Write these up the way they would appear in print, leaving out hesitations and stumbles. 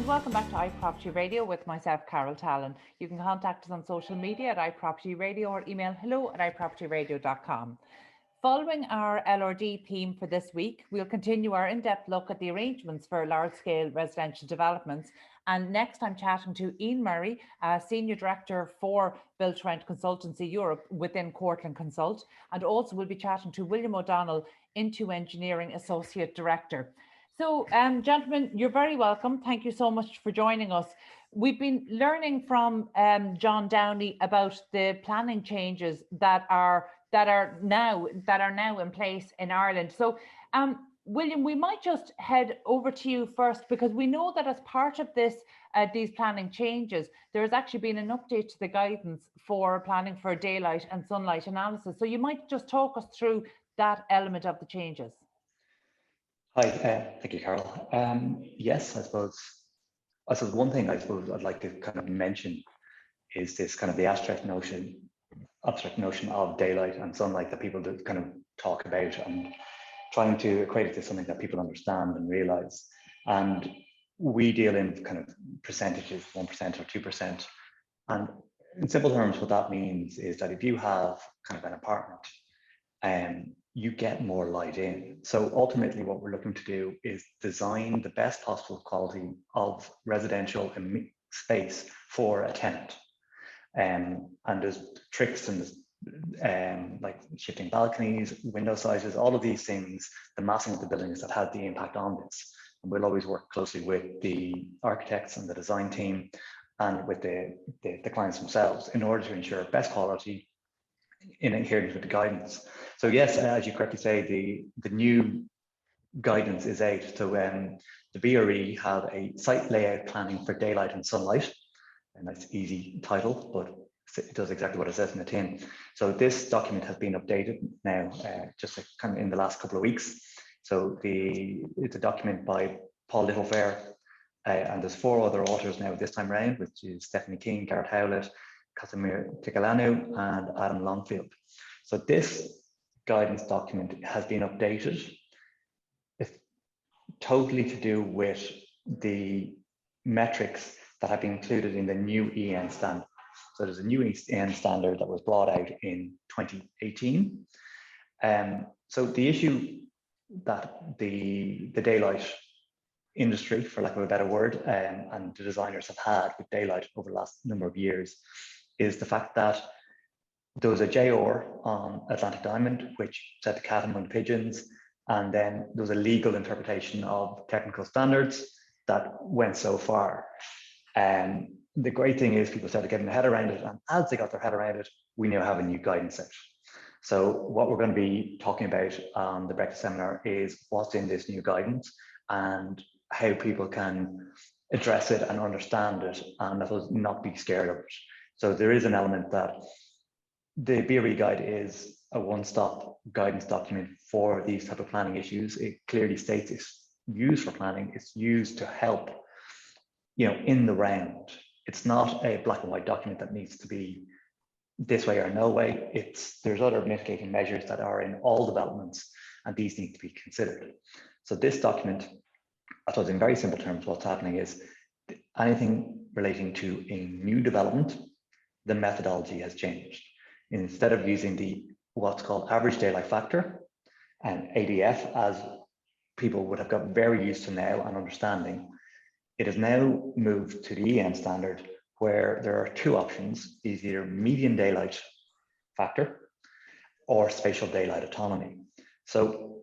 and welcome back to iProperty Radio with myself, Carol Tallon. You can contact us on social media at iPropertyRadio or email hello@iPropertyRadio.com. Following our LRD theme for this week, we'll continue our in-depth look at the arrangements for large-scale residential developments. And next, I'm chatting to Iain Murray, Senior Director for BTR Consultancy Europe within Cortland Consult. And also we'll be chatting to William O'Donnell, IN2 Engineering Associate Director. So, gentlemen, you're very welcome. Thank you so much for joining us. We've been learning from John Downey about the planning changes that are now in place in Ireland. So, William, we might just head over to you first, because we know that as part of this, these planning changes, there has actually been an update to the guidance for planning for daylight and sunlight analysis. So you might just talk us through that element of the changes. Hi, thank you, Carol. Yes, I suppose one thing I'd like to kind of mention is this kind of the abstract notion of daylight and sunlight that people do kind of talk about, and trying to equate it to something that people understand and realize. And we deal in kind of percentages, 1% or 2%. And in simple terms, what that means is that if you have kind of an apartment, you get more light in. So ultimately what we're looking to do is design the best possible quality of residential space for a tenant. And there's tricks and like shifting balconies, window sizes, all of these things, the massing of the buildings that have the impact on this. And we'll always work closely with the architects and the design team and with the clients themselves in order to ensure best quality in adherence with the guidance. So yes, as you correctly say, the new guidance is out. So the BRE have a site layout planning for daylight and sunlight, a nice easy title, but it does exactly what it says in the tin. So this document has been updated now, just kind of in the last couple of weeks. So it's a document by Paul Littlefair, and there's 4 other authors now this time around, which is Stephanie King, Gareth Howlett, Casimir Ticalanu, and Adam Longfield. So this guidance document has been updated. It's totally to do with the metrics that have been included in the new EN standard. So there's a new EN standard that was brought out in 2018. So the issue that the daylight industry, for lack of a better word, and the designers have had with daylight over the last number of years is the fact that there was a JOR on Atlantic Diamond, which said the cat among the pigeons, and then there was a legal interpretation of technical standards that went so far. And the great thing is people started getting their head around it, and as they got their head around it, we now have a new guidance out. So what we're going to be talking about on the breakfast seminar is what's in this new guidance and how people can address it and understand it, and not be scared of it. So there is an element that the BRE guide is a one-stop guidance document for these type of planning issues. It clearly states it's used for planning, it's used to help, in the round. It's not a black and white document that needs to be this way or no way. There's other mitigating measures that are in all developments, and these need to be considered. So this document, I suppose in very simple terms, what's happening is anything relating to a new development, the methodology has changed. Instead of using what's called average daylight factor and ADF, as people would have got very used to now and understanding, it has now moved to the EN standard, where there are 2 options: either median daylight factor or spatial daylight autonomy. So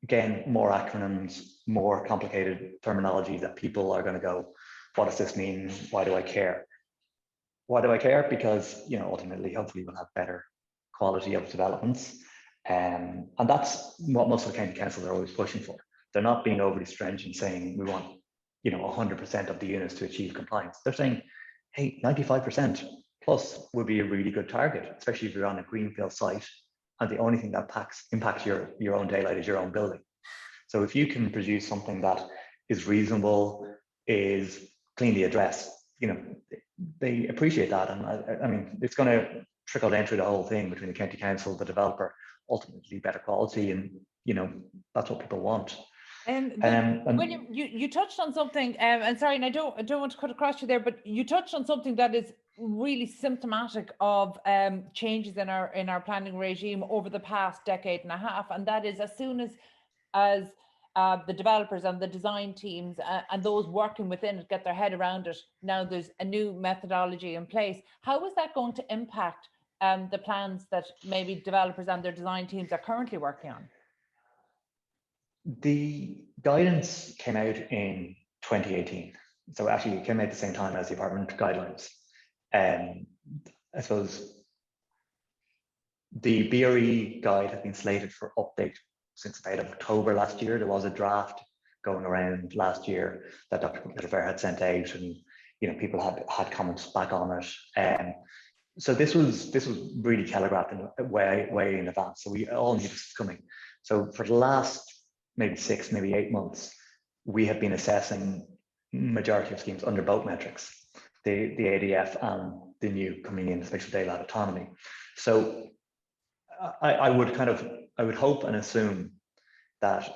again, more acronyms, more complicated terminology that people are going to go, what does this mean? Why do I care? Why do I care? Because, ultimately, hopefully we'll have better quality of developments. And that's what most of the county councils are always pushing for. They're not being overly stringent saying we want, 100% of the units to achieve compliance. They're saying, hey, 95% plus would be a really good target, especially if you're on a greenfield site and the only thing that impacts your own daylight is your own building. So if you can produce something that is reasonable, is cleanly addressed, they appreciate that. And I mean, it's going to trickle down through the whole thing between the county council, the developer, ultimately better quality, and that's what people want. William, you touched on something, and sorry, and I don't want to cut across you there, but you touched on something that is really symptomatic of changes in our planning regime over the past decade and a half, and that is as soon as the developers and the design teams and those working within it get their head around it, now there's a new methodology in place. How is that going to impact the plans that maybe developers and their design teams are currently working on? The guidance came out in 2018. So actually it came out at the same time as the apartment guidelines. I suppose the BRE guide had been slated for update since about October last year. There was a draft going around last year that Dr. Fair had sent out, and people had comments back on it. So this was really telegraphed in way in advance. So we all knew this was coming. So for the last maybe 6, maybe 8 months, we have been assessing majority of schemes under both metrics, the ADF and the new coming in spatial daylight autonomy. So I would hope and assume that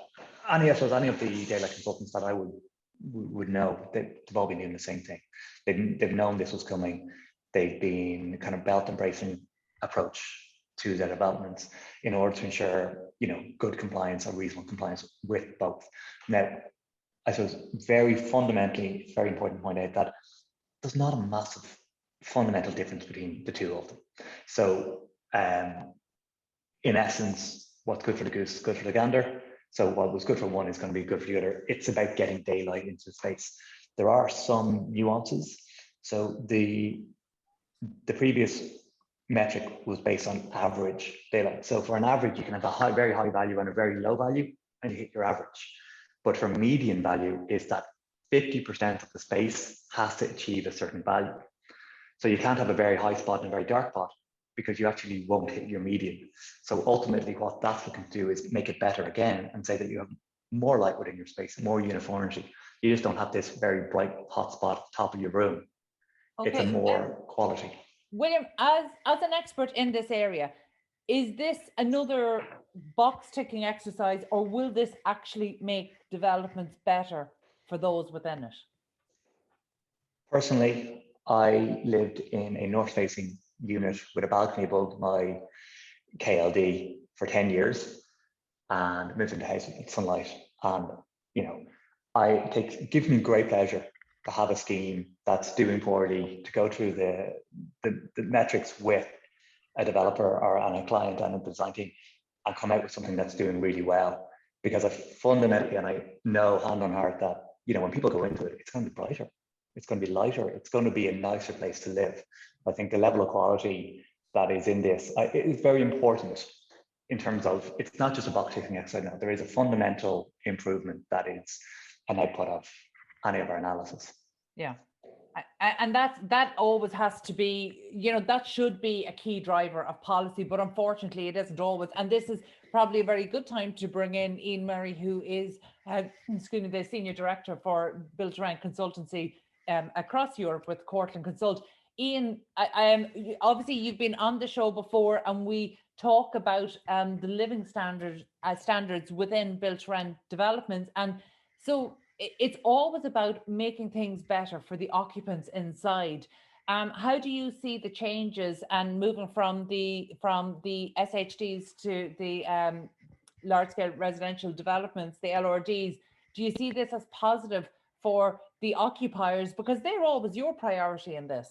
any of the daylight consultants that I would know, they've all been doing the same thing. They've known this was coming. They've been kind of belt and bracing approach to their developments in order to ensure good compliance or reasonable compliance with both. Now, I suppose very fundamentally, very important to point out that there's not a massive fundamental difference between the two of them. So in essence, what's good for the goose is good for the gander. So what was good for one is going to be good for the other. It's about getting daylight into the space. There are some nuances. So the previous metric was based on average daylight. So for an average, you can have a very high value and a very low value, and you hit your average. But for median value is that 50% of the space has to achieve a certain value. So you can't have a very high spot and a very dark spot, because you actually won't hit your median. So ultimately what that's looking to do is make it better again and say that you have more light within your space, more uniformity. You just don't have this very bright hot spot at the top of your room. Okay. It's a more quality. William, as an expert in this area, is this another box ticking exercise, or will this actually make developments better for those within it? Personally, I lived in a north-facing unit with a balcony above my KLD for 10 years and moved into a house with sunlight. And it gives me great pleasure to have a scheme that's doing poorly, to go through the metrics with a developer or a client and a design team and come out with something that's doing really well. Because I fundamentally, and I know hand on heart that, when people go into it, it's going to be brighter, it's going to be lighter, it's going to be a nicer place to live. I think the level of quality that is in this is very important in terms of, it's not just a box ticking exercise now. There is a fundamental improvement that is an output of any of our analysis. Yeah. And that always has to be, that should be a key driver of policy, but unfortunately it isn't always. And this is probably a very good time to bring in Iain Murray, who is the Senior Director for BTR Consultancy across Europe with Cortland Consult. Iain, obviously you've been on the show before, and we talk about the living standards within built-to-rent developments, and so it's always about making things better for the occupants inside. How do you see the changes and moving from the SHDs to the large-scale residential developments, the LRDs? Do you see this as positive for the occupiers, because they're always your priority in this?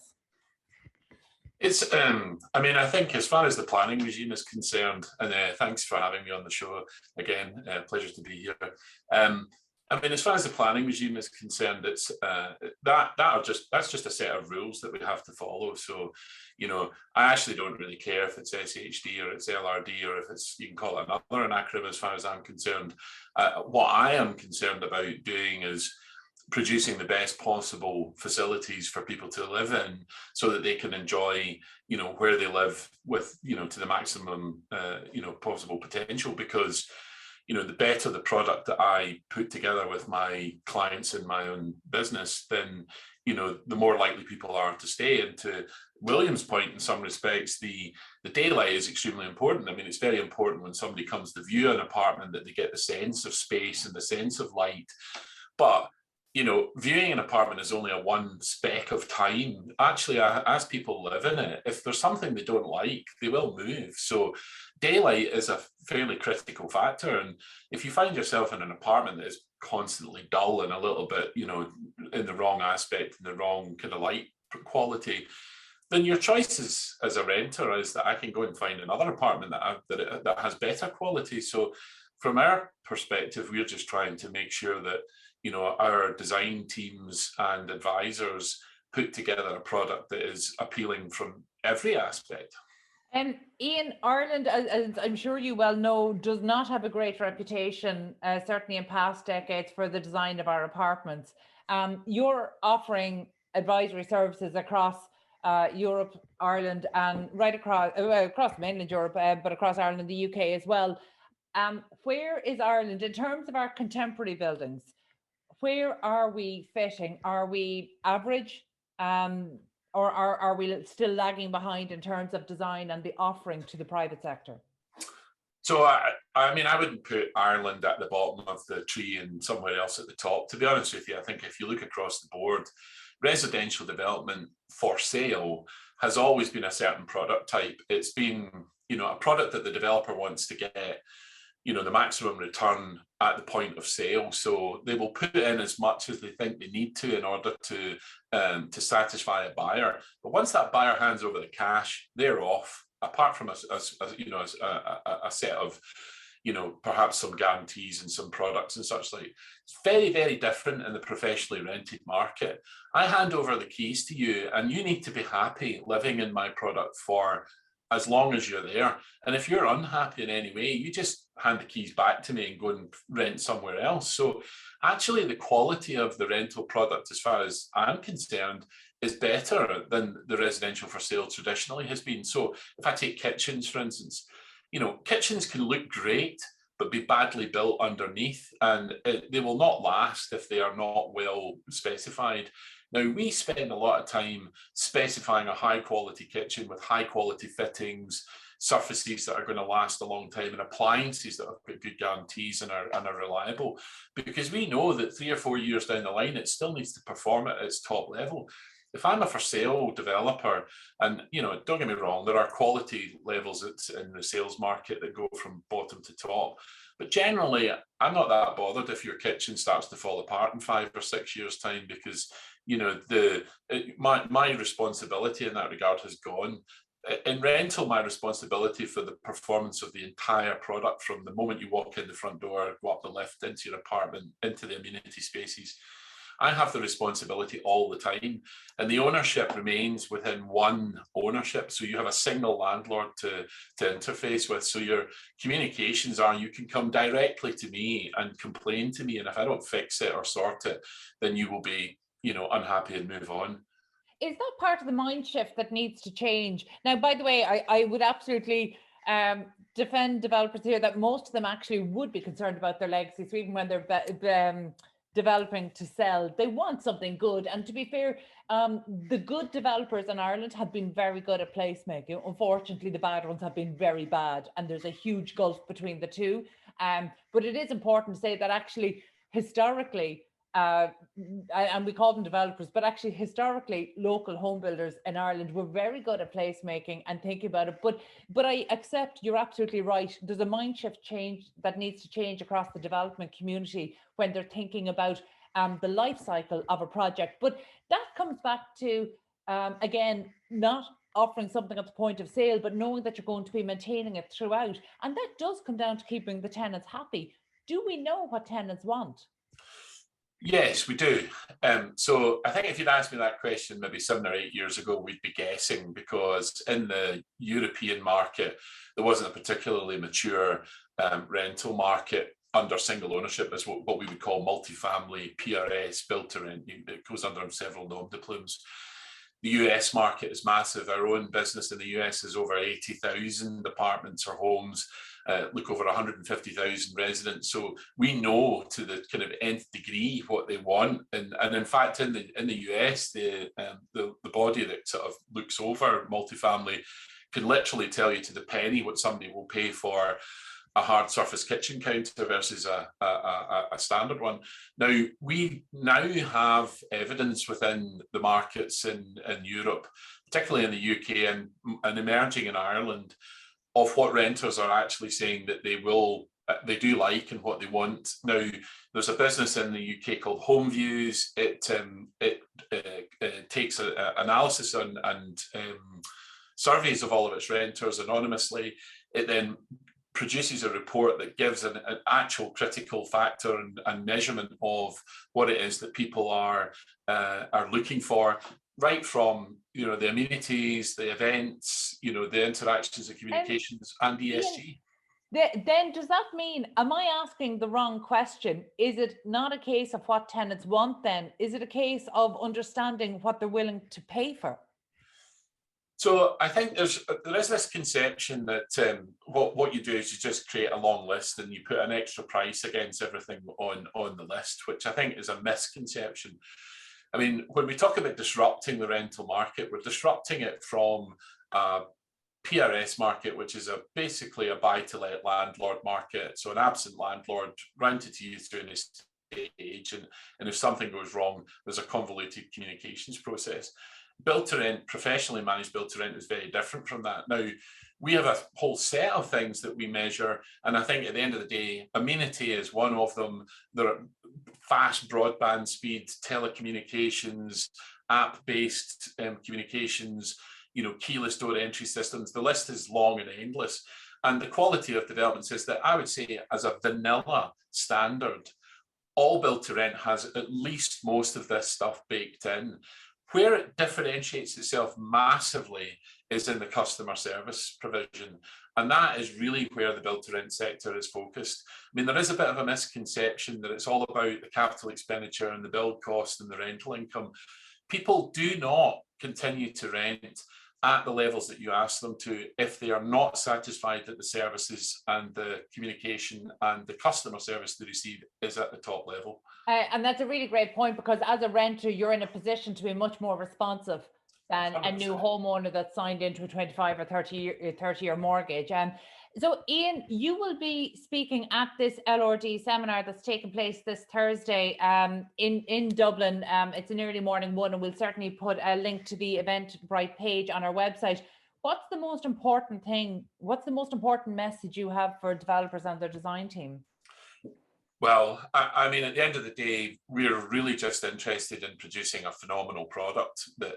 It's, I think as far as the planning regime is concerned, and thanks for having me on the show again, pleasure to be here. As far as the planning regime is concerned, it's that's just a set of rules that we have to follow. So, I actually don't really care if it's SHD or it's LRD or if it's, you can call it another acronym as far as I'm concerned. What I am concerned about doing is producing the best possible facilities for people to live in, so that they can enjoy, where they live with, to the maximum, possible potential. Because, the better the product that I put together with my clients in my own business, then, the more likely people are to stay. And to William's point, in some respects, the daylight is extremely important. I mean, it's very important when somebody comes to view an apartment that they get the sense of space and the sense of light. But viewing an apartment is only a one speck of time. Actually, as people live in it, if there's something they don't like, they will move. So daylight is a fairly critical factor. And if you find yourself in an apartment that is constantly dull and a little bit, in the wrong aspect, in the wrong kind of light quality, then your choice as a renter is that I can go and find another apartment that has better quality. So from our perspective, we're just trying to make sure that our design teams and advisors put together a product that is appealing from every aspect. Iain, Ireland, as I'm sure you well know, does not have a great reputation, certainly in past decades, for the design of our apartments. You're offering advisory services across Europe, Ireland, and right across mainland Europe, but across Ireland and the UK as well. Where is Ireland in terms of our contemporary buildings? Where are we fitting? Are we average, or are we still lagging behind in terms of design and the offering to the private sector? So, I mean, I wouldn't put Ireland at the bottom of the tree and somewhere else at the top. To be honest with you, I think if you look across the board, residential development for sale has always been a certain product type. It's been, a product that the developer wants to get the maximum return at the point of sale. So they will put in as much as they think they need to in order to satisfy a buyer. But once that buyer hands over the cash, they're off. Apart from a set of, perhaps some guarantees and some products and such like. It's very, very different in the professionally rented market. I hand over the keys to you, and you need to be happy living in my product for as long as you're there. And if you're unhappy in any way, you just hand the keys back to me and go and rent somewhere else. So actually the quality of the rental product, as far as I'm concerned, is better than the residential for sale traditionally has been. So if I take kitchens, for instance, kitchens can look great, but be badly built underneath, and they will not last if they are not well specified. Now, we spend a lot of time specifying a high quality kitchen with high quality fittings, surfaces that are going to last a long time, and appliances that have got good guarantees and are reliable, because we know that 3 or 4 years down the line, it still needs to perform at its top level. If I'm a for sale developer, and don't get me wrong, there are quality levels in the sales market that go from bottom to top, but generally I'm not that bothered if your kitchen starts to fall apart in 5 or 6 years' time, because my responsibility in that regard has gone. In rental, my responsibility for the performance of the entire product, from the moment you walk in the front door, go up the lift into your apartment, into the amenity spaces, I have the responsibility all the time, and the ownership remains within one ownership. So you have a single landlord to interface with. So your communications are, you can come directly to me and complain to me, and if I don't fix it or sort it, then you will be, unhappy and move on. Is that part of the mind shift that needs to change? Now, by the way, I would absolutely defend developers here that most of them actually would be concerned about their legacy. So even when they're developing to sell, they want something good. And to be fair, the good developers in Ireland have been very good at placemaking. Unfortunately, the bad ones have been very bad, and there's a huge gulf between the two. But it is important to say that actually, historically, and we call them developers, but actually historically local home builders in Ireland were very good at placemaking and thinking about it. But I accept you're absolutely right. There's a mind shift change that needs to change across the development community when they're thinking about the life cycle of a project. But that comes back to, again, not offering something at the point of sale, but knowing that you're going to be maintaining it throughout. And that does come down to keeping the tenants happy. Do we know what tenants want? Yes, we do. So I think if you'd asked me that question maybe 7 or 8 years ago, we'd be guessing, because in the European market, there wasn't a particularly mature rental market under single ownership, as what we would call multifamily PRS, built to rent. It goes under several nom de plumes. The US market is massive. Our own business in the US is over 80,000 apartments or homes. look over 150,000 residents. So we know to the kind of nth degree what they want. And in fact, in the US, the body that sort of looks over multifamily can literally tell you to the penny what somebody will pay for a hard surface kitchen counter versus a standard one. Now, we now have evidence within the markets in Europe, particularly in the UK and emerging in Ireland, of what renters are actually saying that they do like and what they want. Now, there's a business in the UK called Home Views. It takes analysis and surveys of all of its renters anonymously. It then produces a report that gives an actual critical factor and measurement of what it is that people are looking for, right from the amenities, the events, the interactions and communications, and ESG. Then does that mean, am I asking the wrong question? Is it not a case of what tenants want then? Is it a case of understanding what they're willing to pay for? So I think there is this conception that what you do is you just create a long list and you put an extra price against everything on the list, which I think is a misconception. I mean, when we talk about disrupting the rental market, we're disrupting it from a PRS market, which is basically a buy-to-let landlord market. So an absent landlord rented to you through an estate agent, and if something goes wrong, there's a convoluted communications process. Build-to-rent, professionally managed build-to-rent is very different from that. Now, we have a whole set of things that we measure, and I think at the end of the day, amenity is one of them. There are fast broadband speeds, telecommunications, app-based communications, keyless door entry systems. The list is long and endless. And the quality of developments is that I would say as a vanilla standard, all build-to-rent has at least most of this stuff baked in. Where it differentiates itself massively is in the customer service provision. And that is really where the build-to-rent sector is focused. I mean, there is a bit of a misconception that it's all about the capital expenditure and the build cost and the rental income. People do not continue to rent at the levels that you ask them to if they are not satisfied that the services and the communication and the customer service they receive is at the top level. And that's a really great point, because as a renter, you're in a position to be much more responsive than 100%. A new homeowner that's signed into a 25 or 30-year mortgage. So Iain, you will be speaking at this LRD seminar that's taking place this Thursday in Dublin. It's an early morning one, and we'll certainly put a link to the Eventbrite page on our website. What's the most important thing? What's the most important message you have for developers and their design team? Well, I mean, at the end of the day, we're really just interested in producing a phenomenal product that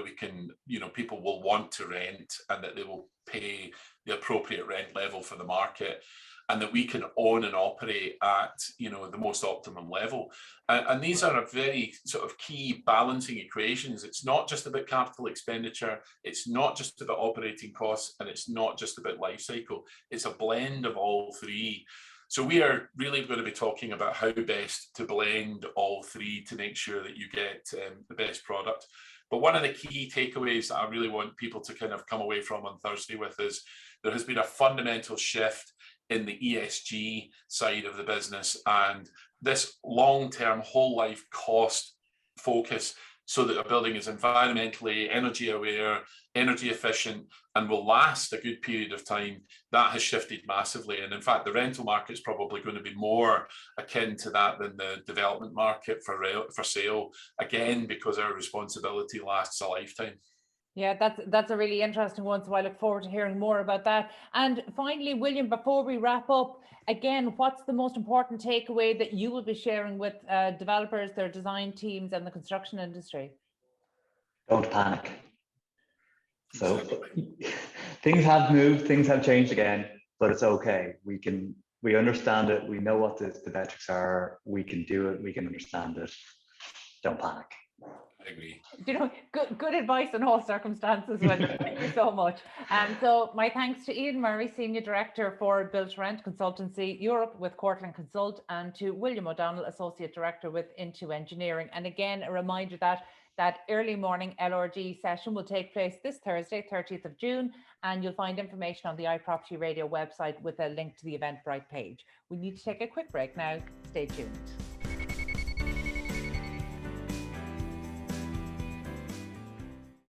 we can, people will want to rent, and that they will pay the appropriate rent level for the market, and that we can own and operate at, the most optimum level. And these are a very sort of key balancing equations. It's not just about capital expenditure. It's not just about operating costs, and it's not just about life cycle. It's a blend of all three. So we are really going to be talking about how best to blend all three to make sure that you get the best product. But one of the key takeaways that I really want people to kind of come away from on Thursday with is there has been a fundamental shift in the ESG side of the business, and this long-term whole life cost focus, so that a building is environmentally energy aware, energy efficient, and will last a good period of time. That has shifted massively. And in fact, the rental market is probably going to be more akin to that than the development market for sale, again, because our responsibility lasts a lifetime. Yeah, that's a really interesting one. So I look forward to hearing more about that. And finally, William, before we wrap up, again, what's the most important takeaway that you will be sharing with developers, their design teams, and the construction industry? Don't panic. So things have moved, things have changed again, but it's okay. We understand it. We know what the metrics are. We can do it. We can understand it. Don't panic. I agree. Good advice in all circumstances, William. Thank you so much. So my thanks to Iain Murray, Senior Director for BTR Consultancy Europe with Cortland Consult, and to William O'Donnell, Associate Director with IN2 Engineering. And again, a reminder that That early morning LRD session will take place this Thursday, 30th of June, and you'll find information on the iProperty Radio website with a link to the Eventbrite page. We need to take a quick break now. Stay tuned.